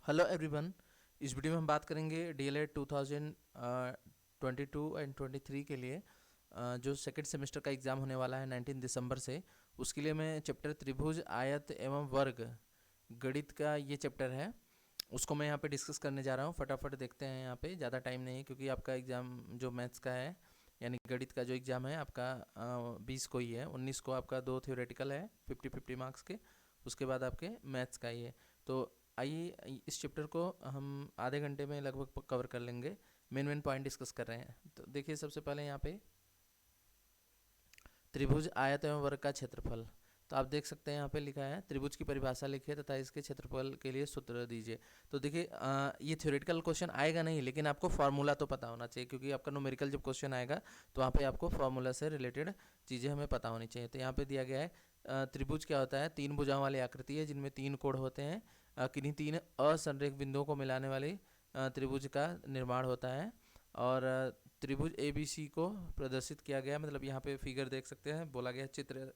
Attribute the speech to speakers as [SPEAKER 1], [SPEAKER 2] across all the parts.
[SPEAKER 1] Hello everyone. इस video में हम बात करेंगे डीएलएड 2022 एंड 23 के लिए जो सेकंड सेमेस्टर का एग्ज़ाम होने वाला है 19 दिसंबर से। उसके लिए मैं चैप्टर त्रिभुज आयत एवं वर्ग गणित का ये चैप्टर है, उसको मैं यहाँ पे डिस्कस करने जा रहा हूँ। फटाफट देखते हैं। यहाँ पे ज़्यादा टाइम नहीं है क्योंकि आपका एग्ज़ाम जो मैथ्स का है यानी गणित का जो एग्ज़ाम है आपका 20 को ही है। 19 को आपका 2 थ्योरेटिकल है 50-50 मार्क्स के, उसके बाद आपके मैथ्स का ही है। तो आइए इस चैप्टर को हम आधे घंटे में लगभग कवर कर लेंगे। मेन पॉइंट डिस्कस कर रहे हैं। तो देखिए, सबसे पहले यहाँ पे त्रिभुज आयत एवं वर्ग का क्षेत्रफल। तो आप देख सकते हैं यहाँ पे लिखा है त्रिभुज की परिभाषा लिखिए तथा इसके क्षेत्रफल के लिए सूत्र दीजिए। तो देखिए ये थ्योरेटिकल क्वेश्चन आएगा नहीं, लेकिन आपको फार्मूला तो पता होना चाहिए क्योंकि आपका न्यूमेरिकल जब क्वेश्चन आएगा तो वहाँ पे आपको फार्मूला से रिलेटेड चीज़ें हमें पता होनी चाहिए। तो यहाँ पे दिया गया है त्रिभुज क्या होता है, तीन भुजाओं वाली आकृति है जिनमें तीन कोण होते हैं। किन्हीं तीन असंरेख बिंदुओं को मिलाने वाली त्रिभुज का निर्माण होता है। और त्रिभुज ABC को प्रदर्शित किया गया, मतलब यहाँ पे फिगर देख सकते हैं, बोला गया चित्र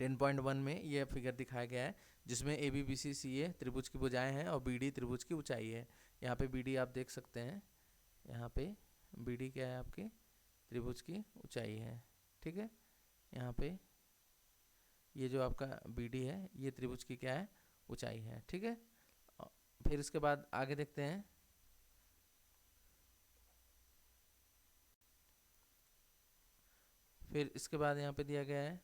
[SPEAKER 1] 10.1 में ये फिगर दिखाया गया है जिसमें ABBCCA त्रिभुज की भुजाएं हैं और BD त्रिभुज की ऊंचाई है। यहाँ पे BD आप देख सकते हैं, यहाँ पे BD क्या है, आपकी त्रिभुज की ऊंचाई है। ठीक है, यहाँ पे ये जो आपका BD है ये त्रिभुज की क्या है, ऊंचाई है। ठीक है, फिर इसके बाद आगे देखते हैं। फिर इसके बाद यहाँ पे दिया गया है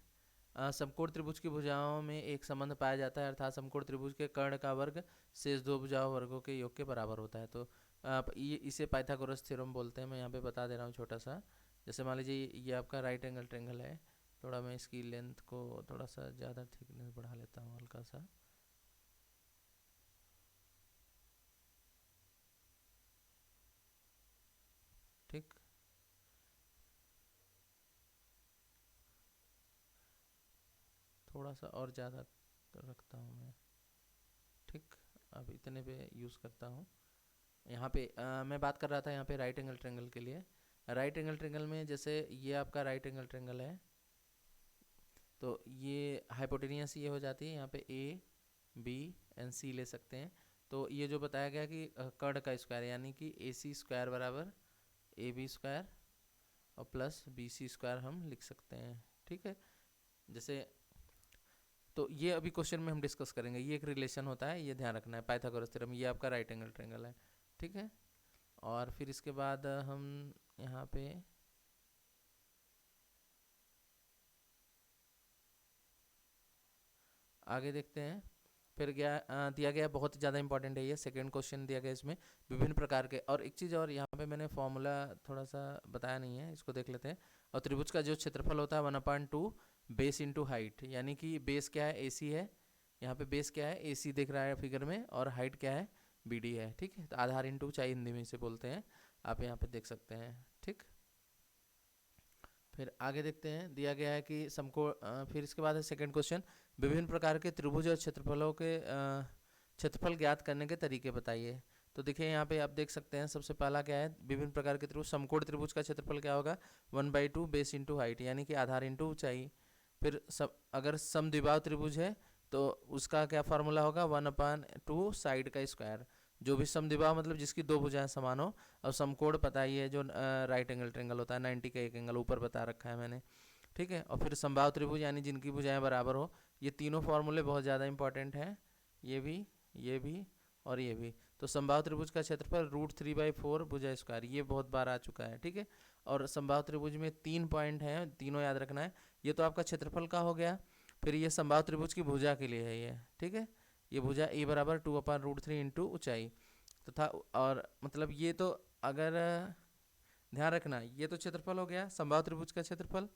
[SPEAKER 1] समकोण त्रिभुज की भुजाओं में एक संबंध पाया जाता है, अर्थात समकोण त्रिभुज के कर्ण का वर्ग शेष दो भुजाओं वर्गों के योग के बराबर होता है। तो आप ये इसे पाइथागोरस थ्योरम बोलते हैं। मैं यहाँ पे बता दे रहा हूँ छोटा सा। जैसे मान लीजिए ये आपका राइट एंगल ट्रेंगल है, थोड़ा मैं इसकी लेंथ को थोड़ा सा ज़्यादा थिकनेस बढ़ा लेता हूँ हल्का सा। ठीक, थोड़ा सा और ज़्यादा रखता हूँ मैं। ठीक, अब इतने पे यूज़ करता हूँ। यहाँ पे मैं बात कर रहा था यहाँ पे राइट एंगल ट्रेंगल के लिए। राइट एंगल ट्रेंगल में जैसे ये आपका राइट एंगल ट्रेंगल है, तो ये हाइपोटेनियस ये हो जाती है। यहाँ पे A B and C ले सकते हैं। तो ये जो बताया गया कि कर्ण का स्क्वायर यानी कि AC स्क्वायर बराबर AB स्क्वायर और प्लस BC स्क्वायर हम लिख सकते हैं। ठीक है, जैसे तो ये अभी क्वेश्चन में हम डिस्कस करेंगे। ये एक रिलेशन होता है, ये ध्यान रखना है, पाइथागोरस थ्योरम। ये आपका राइट एंगल ट्रेंगल है। ठीक है, और फिर इसके बाद हम यहाँ पे आगे देखते हैं। फिर दिया गया, बहुत ज़्यादा इंपॉर्टेंट है ये, सेकंड क्वेश्चन दिया गया इसमें विभिन्न प्रकार के। और एक चीज़ और, यहाँ पे मैंने फॉर्मूला थोड़ा सा बताया नहीं है, इसको देख लेते हैं। और त्रिभुज का जो क्षेत्रफल होता है 1/2 बेस इंटू हाइट, यानी कि बेस क्या है, AC है। यहाँ पे बेस क्या है, AC दिख रहा है फिगर में, और हाइट क्या है, BD है। ठीक है, तो आधार इंटू ऊंचाई हिंदी में इसे बोलते हैं, आप यहाँ पे देख सकते हैं। ठीक, फिर आगे देखते हैं। दिया गया है कि फिर इसके बाद है सेकंड क्वेश्चन, विभिन्न प्रकार के त्रिभुज और क्षेत्रफलों के क्षेत्रफल ज्ञात करने के तरीके बताइए। तो देखिए यहाँ पे आप देख सकते हैं, सबसे पहला क्या है, विभिन्न प्रकार के त्रिभुज। समकोण त्रिभुज का क्षेत्रफल क्या होगा, 1/2 बेस इंटू हाइट, यानी कि आधार इंटू ऊंचाई। फिर अगर समद्विबाहु त्रिभुज है तो उसका क्या फार्मूला होगा, 1/2 साइड का स्क्वायर। जो भी समद्विबाहु मतलब जिसकी दो भुजाएं समान हो। और समकोण पता ही है, जो राइट एंगल ट्रेंगल होता है 90 का एक एंगल ऊपर बता रखा है मैंने। ठीक है, और फिर समबाहु त्रिभुज यानी जिनकी भुजाएं बराबर हो। ये तीनों फार्मूले बहुत ज़्यादा इंपॉर्टेंट हैं, ये भी और ये भी। तो समबाहु त्रिभुज का क्षेत्रफल √3/4 भुजा स्क्वायर, ये बहुत बार आ चुका है। ठीक है, और समबाहु त्रिभुज में 3 पॉइंट हैं, तीनों याद रखना है। ये तो आपका क्षेत्रफल का हो गया। फिर ये समबाहु त्रिभुज की भुजा के लिए है ये। ठीक है, ये भुजा A बराबर 2/√3 इंटू ऊँचाई तथा, और मतलब ये तो अगर ध्यान रखना, ये तो क्षेत्रफल हो गया समबाहु त्रिभुज का क्षेत्रफल।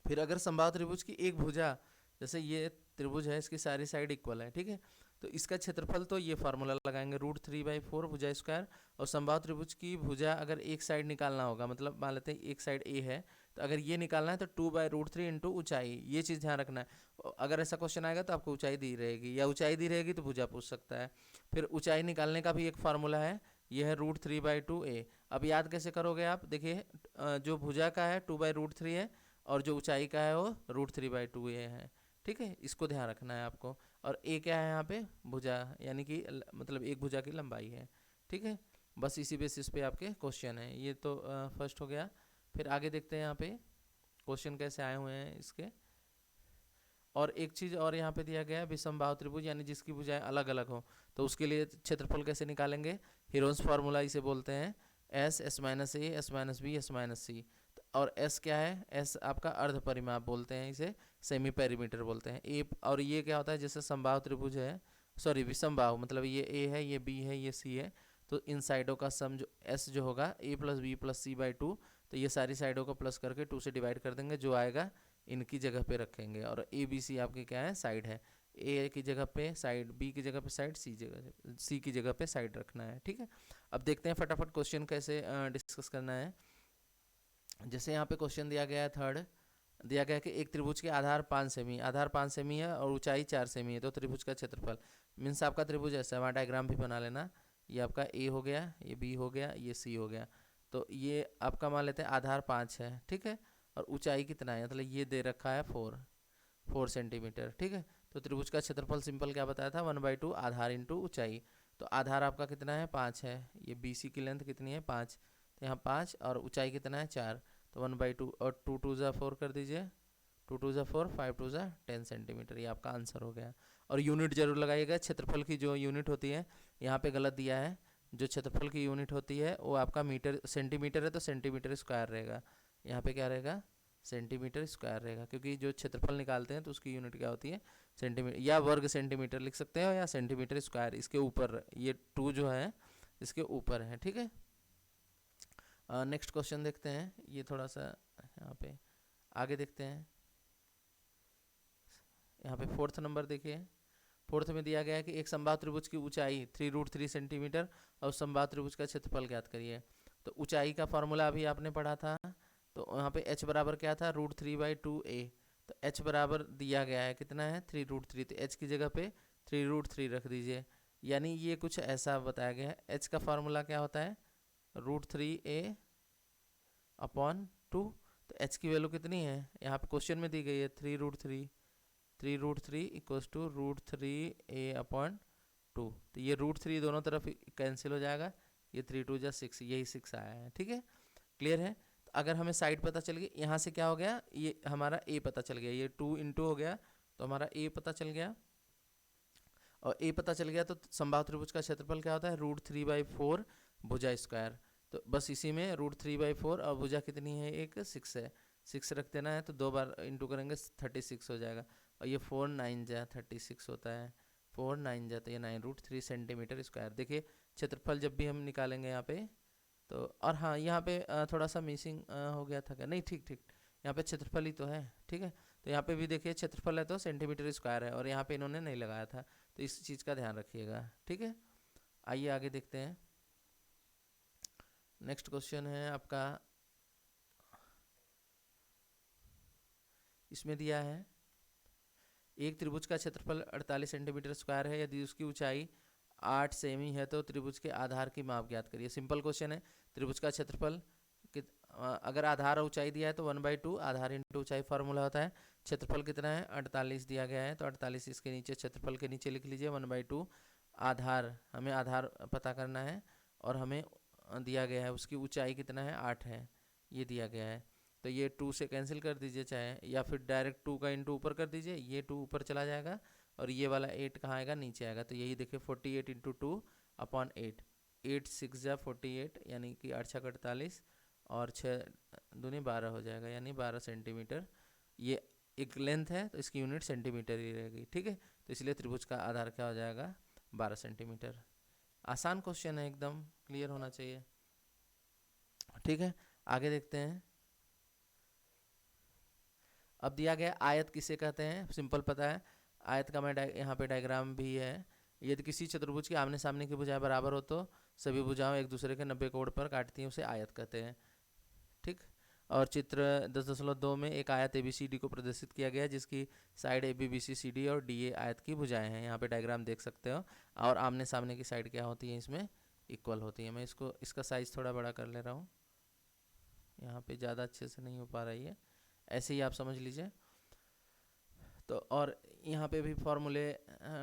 [SPEAKER 1] फिर अगर समबाहु त्रिभुज की एक भुजा, जैसे ये त्रिभुज है, इसकी सारी साइड इक्वल है। ठीक है, तो इसका क्षेत्रफल, तो ये फार्मूला लगाएंगे √3/4 भुजा स्क्वायर। और समबाहु त्रिभुज की भुजा अगर एक साइड निकालना होगा, मतलब मान लेते हैं एक साइड A है, तो अगर ये निकालना है तो 2/√3 इंटू ऊँचाई, ये चीज़ ध्यान रखना है। अगर ऐसा क्वेश्चन आएगा तो आपको ऊंचाई दी रहेगी, या ऊंचाई दी रहेगी तो भुजा पूछ सकता है। फिर ऊंचाई निकालने का भी एक फार्मूला है, यह है √3/2a। अब याद कैसे करोगे आप, देखिए जो भुजा का है 2/√3 है, और जो ऊंचाई का है वो √3/2a है। ठीक है, इसको ध्यान रखना है आपको। और ए क्या है यहाँ पे, भुजा, यानी कि मतलब एक भुजा की लंबाई है। ठीक है, बस इसी बेसिस पे आपके क्वेश्चन है। ये तो फर्स्ट हो गया। फिर आगे देखते हैं यहाँ पे क्वेश्चन कैसे आए हुए हैं इसके। और एक चीज़ और यहाँ पे दिया गया है, विषमबाहु त्रिभुज यानी जिसकी भुजाएं अलग अलग हो, तो उसके लिए क्षेत्रफल कैसे निकालेंगे। हीरोन्स फार्मूला इसे बोलते हैं S, S minus A, S minus B, S minus C. और एस क्या है, एस आपका अर्ध परिमाप बोलते हैं, इसे सेमी पेरीमीटर बोलते हैं। ए और ये क्या होता है, जैसे समबाहु त्रिभुज है, सॉरी विषमबाहु, मतलब ये ए है, ये बी है, ये सी है, तो इन साइडों का सम जो एस जो होगा A plus B plus C by 2, तो ये सारी साइडों को प्लस करके 2 से डिवाइड कर देंगे, जो आएगा इनकी जगह पे रखेंगे। और ए बी सी आपके क्या है, साइड है। ए की जगह पे साइड, बी की जगह पे साइड, सी की जगह पे साइड रखना है। ठीक है, अब देखते हैं फटाफट क्वेश्चन कैसे डिस्कस करना है। जैसे यहाँ पे क्वेश्चन दिया गया है, थर्ड दिया गया है कि एक त्रिभुज के आधार 5 सेमी, आधार 5 सेमी है और ऊंचाई 4 सेमी है, तो त्रिभुज का क्षेत्रफल। मीन्स आपका त्रिभुज ऐसा है, वहाँ डायग्राम भी बना लेना। ये आपका ए हो गया, ये बी हो गया, ये सी हो गया। तो ये आपका मान लेते हैं आधार 5 है, ठीक है, और ऊंचाई कितना है, मतलब ये दे रखा है 4 सेंटीमीटर। ठीक है, तो त्रिभुज का क्षेत्रफल सिंपल क्या बताया था, 1/2 आधार इंटू ऊंचाई। तो आधार आपका कितना है, 5 है, ये बी सी की लेंथ कितनी है, 5, तो यहाँ 5, और ऊंचाई कितना है, 4, तो 1/2, और 2 2 ज़ा 4 कर दीजिए, 2 2 ज़ा 4, 5 2 ज़ा 10 सेंटीमीटर, ये आपका आंसर हो गया। और यूनिट जरूर लगाइएगा, क्षेत्रफल की जो यूनिट होती है यहाँ पे गलत दिया है। जो क्षेत्रफल की यूनिट होती है वो आपका मीटर सेंटीमीटर है, तो सेंटीमीटर स्क्वायर रहेगा। यहाँ पे क्या रहेगा, सेंटीमीटर स्क्वायर रहेगा, क्योंकि जो क्षेत्रफल निकालते हैं तो उसकी यूनिट क्या होती है, सेंटीमीटर, या वर्ग सेंटीमीटर लिख सकते हो, या सेंटीमीटर स्क्वायर, इसके ऊपर ये 2 जो है इसके ऊपर है। ठीक है, नेक्स्ट क्वेश्चन देखते हैं, ये थोड़ा सा यहाँ पे आगे देखते हैं। यहाँ पे फोर्थ नंबर देखिए, फोर्थ में दिया गया है कि एक समबाहु त्रिभुज की ऊंचाई 3√3 सेंटीमीटर और समबाहु त्रिभुज का क्षेत्रफल ज्ञात करिए। तो ऊंचाई का फॉर्मूला अभी आपने पढ़ा था, तो यहाँ पे h बराबर क्या था, √3/2a। तो h बराबर दिया गया है कितना है, 3√3, तो h की जगह पे 3√3 रख दीजिए। यानी ये कुछ ऐसा बताया गया है। h का फॉर्मूला क्या होता है, √3a/2। तो h की वैल्यू कितनी है, यहाँ पे क्वेश्चन में दी गई है 3√3, 3√3 इक्वल्स टू √3a/2। तो ये √3 दोनों तरफ कैंसिल हो जाएगा, ये 3 2 जा 6, यही 6 आया है। ठीक है, क्लियर है। तो अगर हमें साइड पता चल गई, यहाँ से क्या हो गया, ये हमारा a पता चल गया, ये 2 इंटू हो गया, तो हमारा a पता चल गया। और a पता चल गया तो समबाहु त्रिभुज का क्षेत्रफल क्या होता है, √3/4 भुजा स्क्वायर। तो बस इसी में √3/4, और भुजा कितनी है, एक 6 है, 6 रख देना है, तो 2 बार इंटू करेंगे 36 हो जाएगा। और ये 4 9 जा 36 होता है, 4 9 जा, तो ये 9√3 सेंटीमीटर स्क्वायर। देखिए क्षेत्रफल जब भी हम निकालेंगे यहाँ पे, तो और हाँ यहाँ पे थोड़ा सा मिसिंग हो गया था क्या, नहीं ठीक ठीक, यहाँ पे क्षेत्रफल ही तो है। ठीक है, तो यहाँ पे भी देखिए क्षेत्रफल है तो सेंटीमीटर स्क्वायर है, और यहाँ पे इन्होंने नहीं लगाया था, तो इस चीज़ का ध्यान रखिएगा। ठीक है, आइए आगे देखते हैं। नेक्स्ट क्वेश्चन है आपका, इसमें दिया है एक त्रिभुज का क्षेत्रफल 48 सेंटीमीटर स्क्वायर है, यदि उसकी ऊंचाई 8 सेमी है तो त्रिभुज के आधार की माप ज्ञात करिए। सिंपल क्वेश्चन है, त्रिभुज का क्षेत्रफल अगर आधार और ऊंचाई दिया है तो 1/2 आधार इंटू ऊंचाई फार्मूला होता है। क्षेत्रफल कितना है, 48 दिया गया है, तो 48 इसके नीचे क्षेत्रफल के नीचे लिख लीजिए 1/2 आधार, हमें आधार पता करना है, और हमें दिया गया है उसकी ऊंचाई कितना है, 8 है, ये दिया गया है। तो ये 2 से कैंसिल कर दीजिए चाहे, या फिर डायरेक्ट 2 का इंटू ऊपर कर दीजिए, ये 2 ऊपर चला जाएगा, और ये वाला 8 कहाँ आएगा, नीचे आएगा। तो यही देखिए 48 इंटू 2/8, 8 6 जा 48, यानी कि 8 6 48, और 6 दूनी 12 हो जाएगा, यानी 12 सेंटीमीटर। ये एक लेंथ है तो इसकी यूनिट सेंटीमीटर ही रहेगी। ठीक है, तो इसलिए त्रिभुज का आधार क्या हो जाएगा, 12 सेंटीमीटर। आसान क्वेश्चन है, एकदम क्लियर होना चाहिए। ठीक है, आगे देखते हैं। अब दिया गया आयत किसे कहते हैं, सिंपल पता है, आयत का मैं यहाँ पे डायग्राम भी है। यदि किसी चतुर्भुज की आमने सामने की भुजाएं बराबर हो तो सभी भुजाओं एक दूसरे के 90 कोण पर काटती हैं, उसे आयत कहते हैं। ठीक, और चित्र 10.2 में एक आयत ABCD को प्रदर्शित किया गया है, जिसकी साइड AB BC CD और DA आयत की भुजाएं हैं। यहाँ पे डायग्राम देख सकते हो, और आमने सामने की साइड क्या होती है, इसमें इक्वल होती है। मैं इसका साइज़ थोड़ा बड़ा कर ले रहा हूँ, यहाँ पे ज़्यादा अच्छे से नहीं हो पा रही है, ऐसे ही आप समझ लीजिए। तो और यहाँ पे भी फॉर्मूले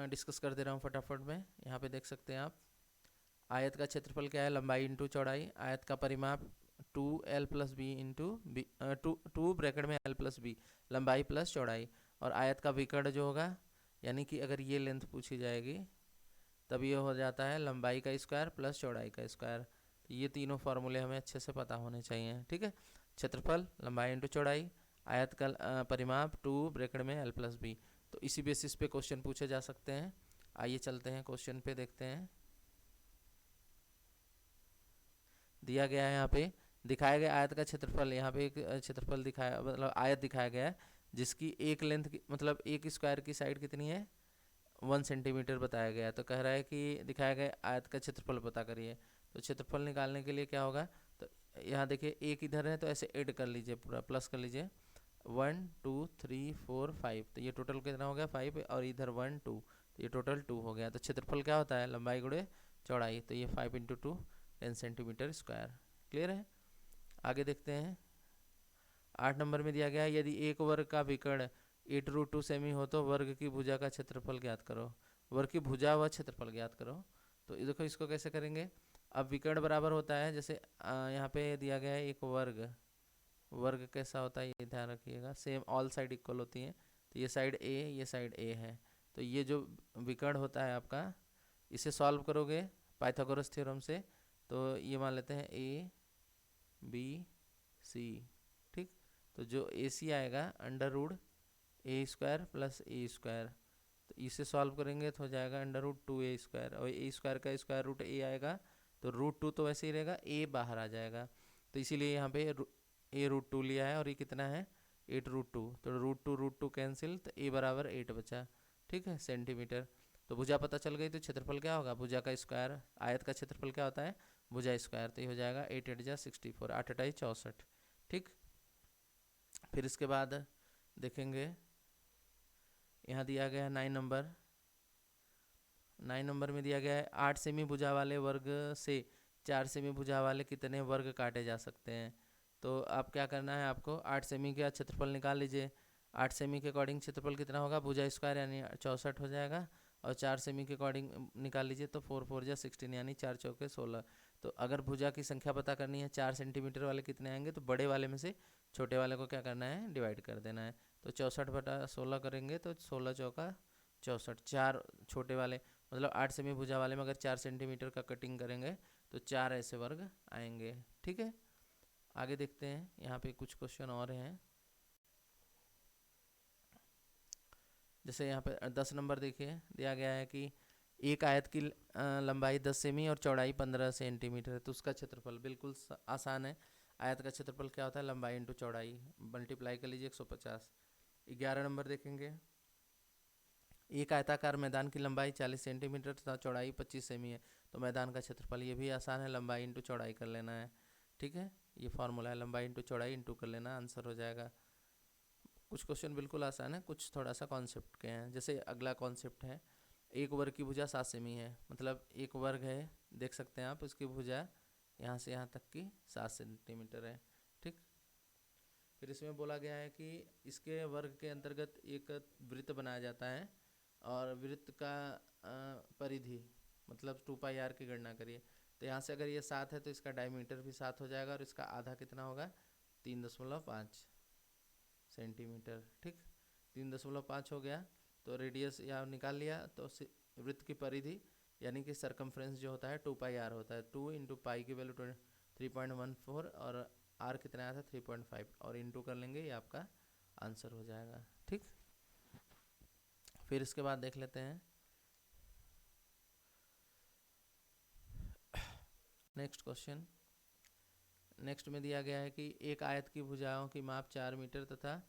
[SPEAKER 1] डिस्कस कर दे रहा हूँ फटाफट में। यहाँ पे देख सकते हैं आप, आयत का क्षेत्रफल क्या है, लंबाई इंटू चौड़ाई। आयत का परिमाप 2l+b into B, to bracket में l+b, लंबाई प्लस चौड़ाई। और आयत का विकर्ण जो होगा, यानी कि अगर ये लेंथ पूछी जाएगी तब ये हो जाता है लंबाई का स्क्वायर प्लस चौड़ाई का स्क्वायर। तो ये तीनों फार्मूले हमें अच्छे से पता होने चाहिए, ठीक है। क्षेत्रफल लंबाई इंटू चौड़ाई, आयत का परिमाप 2 ब्रैकेट में l+b। तो इसी बेसिस पे क्वेश्चन पूछे जा सकते हैं। आइए चलते हैं क्वेश्चन पे, देखते हैं। दिया गया है यहाँ पे, दिखाया गया आयत का क्षेत्रफल, यहाँ पे एक क्षेत्रफल दिखाया, मतलब आयत दिखाया गया है जिसकी एक लेंथ की, मतलब एक स्क्वायर की साइड कितनी है, 1 सेंटीमीटर बताया गया है। तो कह रहा है कि दिखाया गया आयत का क्षेत्रफल पता करिए। तो क्षेत्रफल निकालने के लिए क्या होगा, तो यहाँ देखिए एक इधर है तो ऐसे ऐड कर लीजिए, पूरा प्लस कर लीजिए, 1 2 3 4 5, तो ये टोटल कितना हो गया 5, और इधर 1 2, तो ये टोटल 2 हो गया। तो क्षेत्रफल क्या होता है, लंबाई गुणे चौड़ाई, तो ये 5 × 2 10 सेंटीमीटर स्क्वायर। क्लियर है। आगे देखते हैं। 8 नंबर में दिया गया है, यदि एक वर्ग का विकर्ण 8√2 सेमी हो तो वर्ग की भुजा का क्षेत्रफल ज्ञात करो। वर्ग की भुजा व क्षेत्रफल ज्ञात करो। तो देखो इसको कैसे करेंगे। अब विकर्ण बराबर होता है, जैसे यहाँ पे दिया गया है एक वर्ग, वर्ग कैसा होता है ये ध्यान रखिएगा, सेम ऑल साइड इक्वल होती हैं। तो ये साइड ए, ये साइड ए है, तो ये जो विकर्ण होता है आपका, इसे सॉल्व करोगे पाइथागोरस थ्योरम से, तो ये मान लेते हैं ए बी सी, ठीक। तो जो ए सी आएगा √a² प्लस a², तो इसे सॉल्व करेंगे तो हो जाएगा √2a², और a² का स्क्वायर रूट a आएगा, तो √2 तो वैसे ही रहेगा, a बाहर आ जाएगा, तो इसीलिए यहाँ पे a√2 लिया है। और ये कितना है 8√2, तो √2 कैंसिल, तो a बराबर 8 बचा, ठीक है, सेंटीमीटर। तो भुजा पता चल गई, तो क्षेत्रफल क्या होगा, भुजा का स्क्वायर, आयत का क्षेत्रफल क्या होता है, भुजा स्क्वायर, तो ये हो जाएगा 8 8 64, 8 8 64, ठीक। फिर इसके बाद देखेंगे, यहाँ दिया गया है 9 नंबर। 9 नंबर में दिया गया है 8 सेमी भुजा वाले वर्ग से 4 सेमी भुजा वाले कितने वर्ग काटे जा सकते हैं। तो आप क्या करना है, आपको 8 सेमी का क्षेत्रफल निकाल लीजिए। 8 सेमी के अकॉर्डिंग क्षेत्रफल कितना होगा, भुजा स्क्वायर यानी 64 हो जाएगा, और 4 सेमी के अकॉर्डिंग निकाल लीजिए, तो 4 4 16 यानी 4 चौके 16। तो अगर भुजा की संख्या पता करनी है 4 सेंटीमीटर वाले कितने आएंगे, तो बड़े वाले में से छोटे वाले को क्या करना है, डिवाइड कर देना है। तो 64/16 करेंगे तो 16 चौका 64, 4 छोटे वाले, मतलब 8 सेमी भुजा वाले में अगर 4 सेंटीमीटर का कटिंग करेंगे तो 4 ऐसे वर्ग आएंगे, ठीक है। आगे देखते हैं, यहाँ पे कुछ क्वेश्चन और हैं। जैसे यहाँ पे 10 नंबर देखिए, दिया गया है कि एक आयत की लंबाई 10 सेमी और चौड़ाई 15 सेंटीमीटर है, तो उसका क्षेत्रफल बिल्कुल आसान है। आयत का क्षेत्रफल क्या होता है, लंबाई इंटू चौड़ाई, मल्टीप्लाई कर लीजिए 150। 11 नंबर देखेंगे, एक आयताकार मैदान की लंबाई 40 सेंटीमीटर तथा चौड़ाई 25 सेमी है, तो मैदान का क्षेत्रफल, ये भी आसान है, लंबाई इंटू चौड़ाई कर लेना है, ठीक है। ये फार्मूला है, लंबाई इंटू चौड़ाई इंटू कर लेना, आंसर हो जाएगा। कुछ क्वेश्चन बिल्कुल आसान है, कुछ थोड़ा सा कॉन्सेप्ट के हैं। जैसे अगला कॉन्सेप्ट है, एक वर्ग की भुजा 7 सेमी है, मतलब एक वर्ग है, देख सकते हैं आप, उसकी भुजा यहाँ से यहाँ तक की 7 सेंटीमीटर है, ठीक। फिर इसमें बोला गया है कि इसके वर्ग के अंतर्गत एक वृत्त बनाया जाता है, और वृत्त का परिधि मतलब 2πr की गणना करिए। तो यहाँ से अगर ये 7 है तो इसका डायमीटर भी 7 हो जाएगा, और इसका आधा कितना होगा, 3.5 सेंटीमीटर, ठीक। 3.5 हो गया, तो रेडियस यहाँ निकाल लिया, तो वृत्त की परिधि यानी कि सरकमफ्रेंस जो होता है 2πr होता है, 2 × पाई की वैल्यू 3.14, और r कितना आया था 3.5, और इंटू कर लेंगे, ये आपका आंसर हो जाएगा, ठीक। फिर इसके बाद देख लेते हैं नेक्स्ट क्वेश्चन। नेक्स्ट में दिया गया है कि एक आयत की भुजाओं की माप 4 मीटर तथा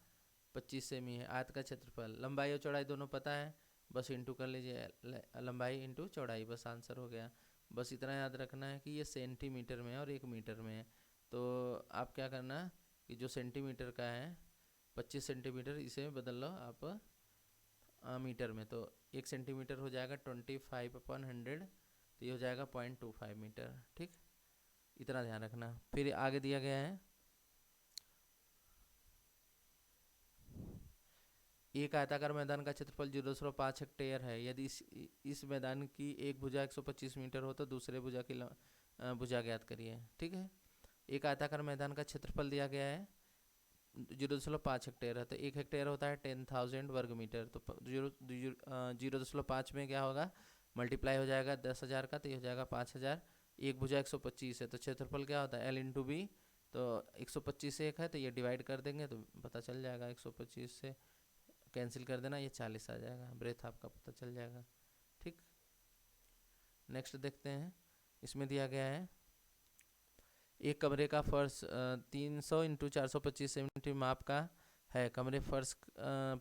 [SPEAKER 1] 25 सेमी है। आयत का क्षेत्रफल, लंबाई और चौड़ाई दोनों पता है, बस इंटू कर लीजिए, लंबाई इंटू चौड़ाई, बस आंसर हो गया। बस इतना याद रखना है कि ये सेंटीमीटर में है और 1 मीटर में है। तो आप क्या करना कि जो सेंटीमीटर का है 25 सेंटीमीटर, इसे बदल लो आप मीटर में, तो 1 सेंटीमीटर हो जाएगा 25/100, तो ये हो जाएगा 0.25 मीटर, ठीक। इतना ध्यान रखना। फिर आगे दिया गया है एक आयताकार मैदान का क्षेत्रफल 0.5 हेक्टेयर है। यदि इस मैदान की एक भुजा 125 मीटर हो तो दूसरे भुजा की भुजा ज्ञात करिए। ठीक है, एक आयताकार मैदान का क्षेत्रफल दिया गया है 0.5 हेक्टेयर है, तो 1 हेक्टेयर होता है 10,000 वर्ग मीटर। तो 0.5 में क्या होगा, मल्टीप्लाई हो जाएगा 10,000 का, तो ये हो जाएगा 5,000। एक भुजा 125 है, तो क्षेत्रफल क्या होता है L इंटू बी। तो 125 से 1 है, तो ये डिवाइड कर देंगे तो पता चल जाएगा। 125 से कैंसिल कर देना, ये 40 आ जाएगा, ब्रेथ आपका पता चल जाएगा। ठीक, नेक्स्ट देखते हैं। इसमें दिया गया है एक कमरे का फर्श 300 इंटू 425 सेंटीमीटर माप का है। कमरे फर्श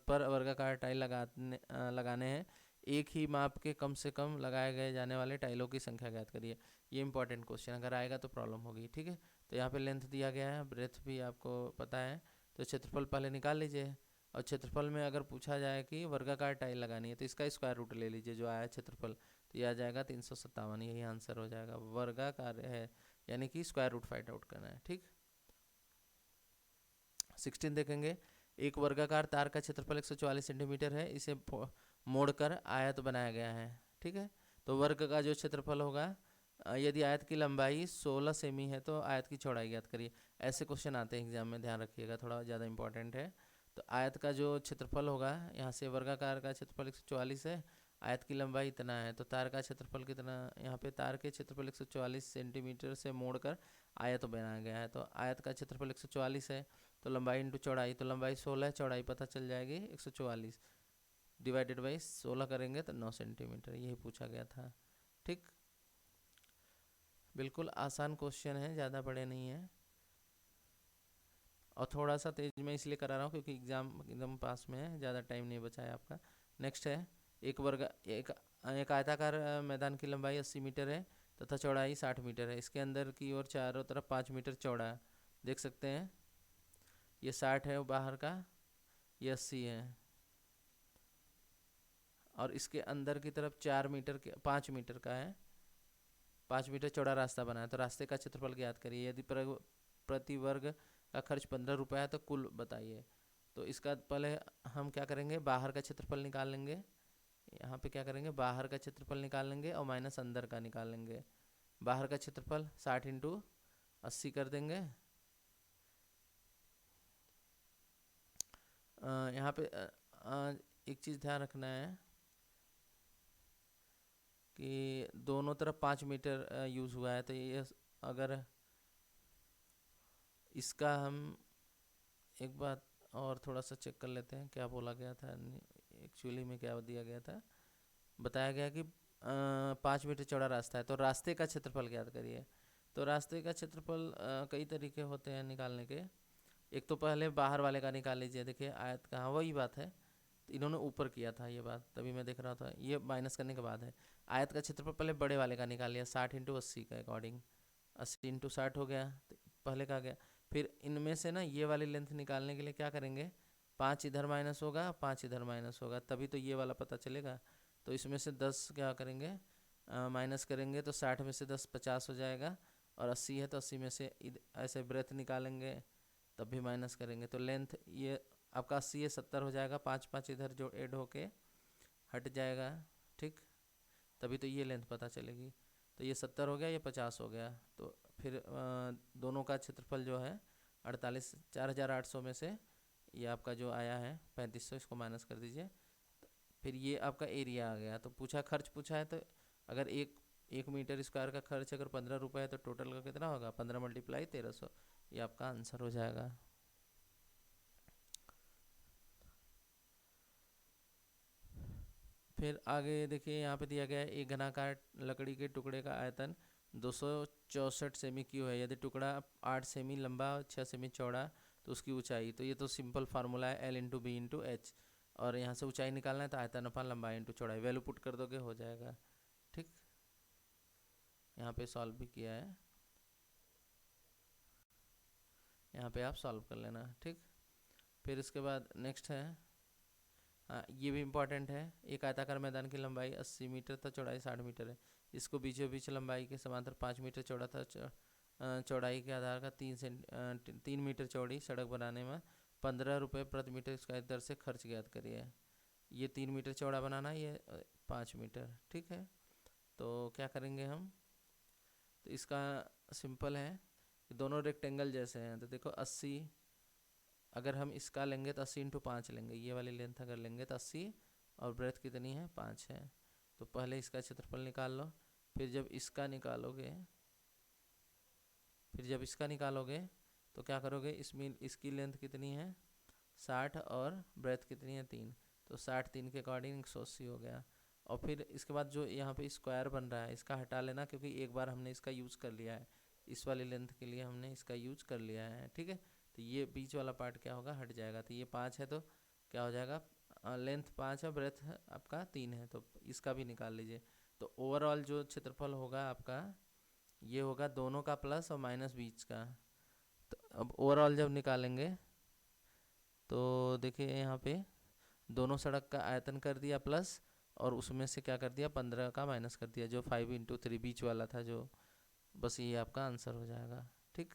[SPEAKER 1] पर वर्गाकार टाइल लगाने हैं। एक ही माप के कम से कम लगाए गए जाने वाले टाइलों की संख्या ज्ञात करिए। ये इंपॉर्टेंट क्वेश्चन, अगर आएगा तो प्रॉब्लम होगी। ठीक है, तो यहाँ पे लेंथ दिया गया है, ब्रेथ भी आपको पता है, तो क्षेत्रफल पहले निकाल लीजिए। और क्षेत्रफल में अगर पूछा जाए कि वर्गाकार टाइल लगानी है तो इसका स्क्वायर रूट ले लीजिए जो आया क्षेत्रफल, तो ये आ जाएगा 357। यही आंसर हो जाएगा, वर्गाकार है यानी कि स्क्वायर रूट फाइंड आउट करना है। ठीक, 16 देखेंगे। एक वर्गाकार तार का क्षेत्रफल 144 सेंटीमीटर है, इसे मोड़कर आयत बनाया गया है। ठीक है, तो वर्ग का जो क्षेत्रफल होगा, यदि आयत की लंबाई 16 सेमी है तो आयत की चौड़ाई ज्ञात करिए। ऐसे क्वेश्चन आते हैं एग्जाम में, ध्यान रखिएगा, थोड़ा ज़्यादा इंपॉर्टेंट है। तो आयत का जो क्षेत्रफल होगा, यहाँ से वर्गाकार का क्षेत्रफल 144 है, आयत की लंबाई इतना है, तो तार का क्षेत्रफल कितना, यहाँ पे तार के क्षेत्रफल 144 सेंटीमीटर से मोड़कर आयत बनाया गया है। तो आयत का क्षेत्रफल 144 है, तो लंबाई इंटू चौड़ाई, तो लंबाई 16 है, चौड़ाई पता चल जाएगी 144 डिवाइडेड बाई 16 करेंगे तो 9 सेंटीमीटर। यही पूछा गया था। ठीक, बिल्कुल आसान क्वेश्चन है, ज़्यादा बड़े नहीं है, और थोड़ा सा तेज मैं इसलिए करा रहा हूँ क्योंकि एग्ज़ाम एकदम पास में है, ज़्यादा टाइम नहीं बचा है आपका। नेक्स्ट है, एक आयताकार मैदान की लंबाई 80 मीटर है तथा चौड़ाई 60 मीटर है। इसके अंदर की ओर चारों तरफ 5 मीटर चौड़ा, देख सकते हैं, ये 60 है बाहर का, ये 80 है, और इसके अंदर की तरफ 4 मीटर के 5 मीटर का है, 5 मीटर चौड़ा रास्ता बना है। तो रास्ते का क्षेत्रफल ज्ञात करिए। यदि प्रति वर्ग का खर्च 15 रुपये है तो कुल बताइए। तो इसका पहले हम क्या करेंगे, बाहर का क्षेत्रफल निकाल लेंगे। यहाँ पे क्या करेंगे, बाहर का क्षेत्रफल निकाल लेंगे और माइनस अंदर का निकाल लेंगे। बाहर का क्षेत्रफल 60 इंटू 80 कर देंगे। यहाँ पे एक चीज़ ध्यान रखना है कि दोनों तरफ 5 मीटर यूज़ हुआ है, तो ये अगर इसका हम एक बात और थोड़ा सा चेक कर लेते हैं, क्या बोला गया था एक्चुअली में, क्या दिया गया था, बताया गया कि 5 मीटर चौड़ा रास्ता है, तो रास्ते का क्षेत्रफल ज्ञात करिए। तो रास्ते का क्षेत्रफल कई तरीके होते हैं निकालने के। एक तो पहले बाहर वाले का निकाल लीजिए, देखिए आयत का, हाँ वही बात है, तो इन्होंने ऊपर किया था ये बात, तभी मैं देख रहा था, ये माइनस करने के बाद है। आयत का क्षेत्रफल पहले बड़े वाले का निकाल लिया 60 इंटू 80 के अकॉर्डिंग, 80 इंटू 60 हो गया, तो पहले का गया। फिर इनमें से ना ये वाली लेंथ निकालने के लिए क्या करेंगे, 5 इधर माइनस होगा, 5 इधर माइनस होगा, तभी तो ये वाला पता चलेगा। तो इसमें से 10 क्या करेंगे, माइनस करेंगे, तो 60 में से 10 50 हो जाएगा, और 80 है तो 80 में से ऐसे ब्रेथ निकालेंगे, तब भी माइनस करेंगे, तो लेंथ ये आपका 80 है 70 हो जाएगा, 5 5 इधर जो ऐड होके हट जाएगा। ठीक, तभी तो ये लेंथ पता चलेगी। तो ये 70 हो गया, ये 50 हो गया, तो फिर दोनों का क्षेत्रफल जो है 48, 4800 में से ये आपका जो आया है 3500, इसको माइनस कर दीजिए, फिर ये आपका एरिया आ गया। तो पूछा, खर्च पूछा है, तो अगर एक मीटर स्क्वायर का खर्च अगर 15 रुपये है तो टोटल का कितना होगा, 15 मल्टीप्लाई 1300, ये आपका आंसर हो जाएगा। फिर आगे देखिए, यहाँ पे दिया गया है, एक घनाकार लकड़ी के टुकड़े का आयतन 264 सेमी क्यू है। यदि टुकड़ा 8 सेमी लंबा और 6 सेमी चौड़ा तो उसकी ऊंचाई, तो ये तो सिंपल फार्मूला है, L into B into H, और यहाँ से ऊंचाई निकालना है तो आयतन अपान लंबाई इंटू चौड़ाई, वैल्यू पुट कर दोगे हो जाएगा। ठीक, यहाँ पे सॉल्व भी किया है, यहाँ पे आप सॉल्व कर लेना। ठीक, फिर इसके बाद नेक्स्ट है, हाँ ये भी इम्पॉर्टेंट है। एक आयताकार मैदान की लंबाई 80 मीटर तथा चौड़ाई 60 मीटर है। इसको बीचों बीच लंबाई के समांतर 5 मीटर चौड़ा था, चौड़ाई के आधार का 3 मीटर चौड़ी सड़क बनाने में 15 रुपये प्रति मीटर स्क्वायर दर से खर्च ज्ञात करिए। ये 3 मीटर चौड़ा बनाना, ये 5 मीटर, ठीक है। तो क्या करेंगे हम, तो इसका सिंपल है कि दोनों रेक्टेंगल जैसे हैं, तो देखो 80, अगर हम इसका लेंगे तो 80 × 5 लेंगे, ये वाली लेंथ अगर लेंगे तो 80, और ब्रेथ कितनी है, 5 है। तो पहले इसका क्षेत्रफल निकाल लो, फिर जब इसका निकालोगे तो क्या करोगे, इसमें इसकी लेंथ कितनी है 60 और ब्रेथ कितनी है 3, तो 60 3 के अकॉर्डिंग 180 हो गया। और फिर इसके बाद जो यहाँ पे स्क्वायर बन रहा है इसका हटा लेना, क्योंकि एक बार हमने इसका यूज़ कर लिया है, इस वाली लेंथ के लिए हमने इसका यूज कर लिया है, ठीक है। तो ये बीच वाला पार्ट क्या होगा, हट जाएगा। तो ये 5 है तो क्या हो जाएगा, लेंथ 5 है, ब्रेथ आपका 3 है, तो इसका भी निकाल लीजिए। तो ओवरऑल जो क्षेत्रफल होगा आपका, ये होगा दोनों का प्लस और माइनस बीच का। तो अब ओवरऑल जब निकालेंगे तो देखिए यहाँ पे दोनों सड़क का आयतन कर दिया प्लस, और उसमें से क्या कर दिया 15 का माइनस कर दिया, जो 5 × 3 बीच वाला था जो, बस ये आपका आंसर हो जाएगा, ठीक।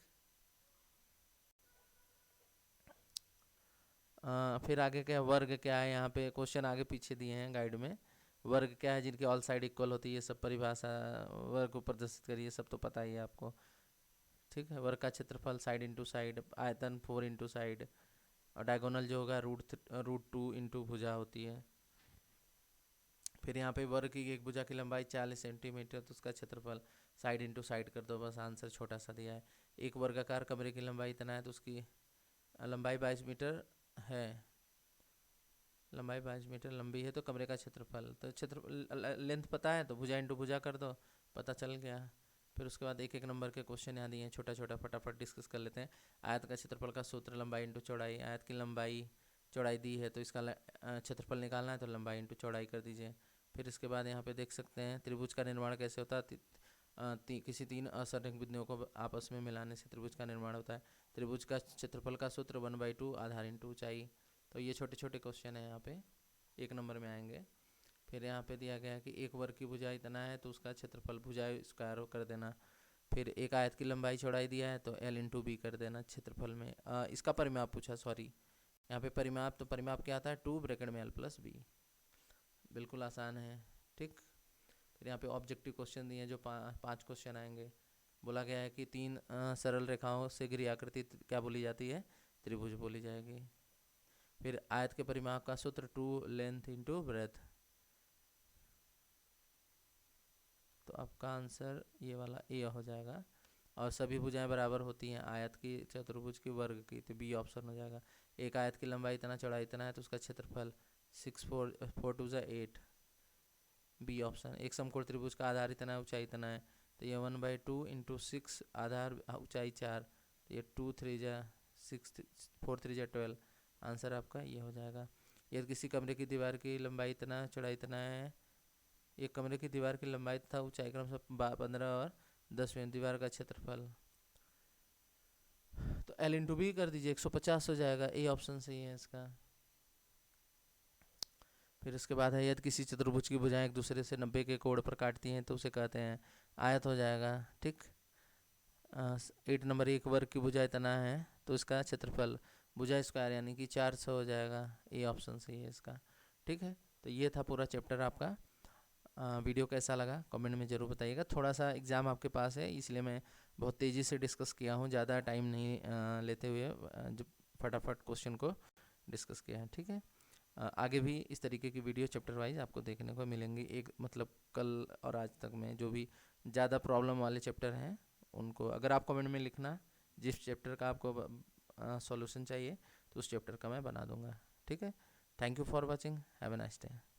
[SPEAKER 1] फिर आगे क्या, वर्ग क्या है, यहाँ पे क्वेश्चन आगे पीछे दिए हैं गाइड में। वर्ग क्या है, जिनकी ऑल साइड इक्वल होती है, ये सब परिभाषा, वर्ग को प्रदर्शित करिए, सब तो पता ही है आपको, ठीक है। वर्ग का क्षेत्रफल साइड इंटू साइड, आयतन 4 × साइड, और डायगोनल जो होगा √2 × भुजा होती है। फिर यहाँ पे वर्ग की एक भुजा की लंबाई 40 सेंटीमीटर, तो उसका क्षेत्रफल साइड इंटू साइड कर दो, बस आंसर छोटा सा दिया है। एक वर्गाकार कमरे की लंबाई इतना है, तो उसकी लंबाई 22 मीटर है, लंबाई 22 मीटर लंबी है, तो कमरे का क्षेत्रफल, तो क्षेत्र लेंथ पता है तो भुजा इंटू भुजा कर दो, पता चल गया। फिर उसके बाद एक एक नंबर के क्वेश्चन यहाँ दिए हैं, छोटा छोटा फटाफट डिस्कस कर लेते हैं। आयत का क्षेत्रफल का सूत्र, लंबाई इंटू चौड़ाई, आयत की लंबाई चौड़ाई दी है तो इसका क्षेत्रफल निकालना है, तो लंबाई इंटू चौड़ाई कर दीजिए। फिर इसके बाद यहाँ पे देख सकते हैं त्रिभुज का निर्माण कैसे होता है, किसी 3 असंरेखित बिंदुओं को आपस में मिलाने से त्रिभुज का निर्माण होता है। त्रिभुज का क्षेत्रफल का सूत्र 1/2 आधार इंटू ऊंचाई। तो ये छोटे छोटे क्वेश्चन है, यहाँ पे 1 नंबर में आएंगे। फिर यहाँ पे दिया गया है कि एक वर्ग की भुजा इतना है, तो उसका क्षेत्रफल भुजा स्क्वायर कर देना। फिर एक आयत की लंबाई चौड़ाई दिया है, तो L × B कर देना क्षेत्रफल में। इसका परिमाप पूछा, सॉरी, यहाँ पे परिमाप, तो परिमाप क्या आता है 2 ब्रैकेट में L + B, बिल्कुल आसान है, ठीक। फिर यहाँ पे ऑब्जेक्टिव क्वेश्चन दिए हैं, जो 5 क्वेश्चन आएंगे। बोला गया है कि 3 सरल रेखाओं से घिरी आकृति क्या बोली जाती है, त्रिभुज बोली जाएगी। फिर आयत के परिमाप का सूत्र 2 लेंथ इंटू ब्रेथ, तो आपका आंसर ये वाला ए हो जाएगा। और सभी भुजाएं बराबर होती हैं, आयत की, चतुर्भुज की, वर्ग की, तो बी ऑप्शन हो जाएगा। एक आयत की लंबाई इतना, चौड़ाई इतना है, तो उसका क्षेत्रफल 6 4 2 8, बी ऑप्शन। एक समकोण त्रिभुज का आधार इतना है, ऊंचाई इतना है, तो ये 1/2 × 6, आधार ऊंचाई 4, तो ये 2 3 6 4 3 12, आंसर आपका ये हो जाएगा। यदि किसी कमरे की दीवार की लंबाई इतना, चौड़ाई इतना है, एक कमरे की दीवार की लंबाई तथा ऊंचाई क्रम से 15 और 10 में, दीवार का क्षेत्रफल, तो L × B कर दीजिए, 150 हो जाएगा, ए ऑप्शन सही है इसका। फिर उसके बाद है, यदि किसी चतुर्भुज की भुजाएं एक दूसरे से 90 के कोण पर काटती हैं, तो उसे कहते हैं आयत, हो जाएगा, ठीक। 8 नंबर, एक वर्ग की भुजा इतना है, तो इसका क्षेत्रफल भुजा स्क्वायर यानी कि 400 हो जाएगा, ए ऑप्शन सही है इसका, ठीक है। तो ये था पूरा चैप्टर आपका। वीडियो कैसा लगा कमेंट में ज़रूर बताइएगा। थोड़ा सा एग्ज़ाम आपके पास है, इसलिए मैं बहुत तेज़ी से डिस्कस किया हूँ, ज़्यादा टाइम नहीं लेते हुए, जो फटाफट क्वेश्चन को डिस्कस किया है, ठीक है। आगे भी इस तरीके की वीडियो चैप्टर वाइज आपको देखने को मिलेंगी। एक मतलब कल और आज तक में जो भी ज़्यादा प्रॉब्लम वाले चैप्टर हैं, उनको अगर आप कमेंट में लिखना जिस चैप्टर का आपको सॉल्यूशन चाहिए, तो उस चैप्टर का मैं बना दूंगा, ठीक है। Thank you for watching, have a nice day.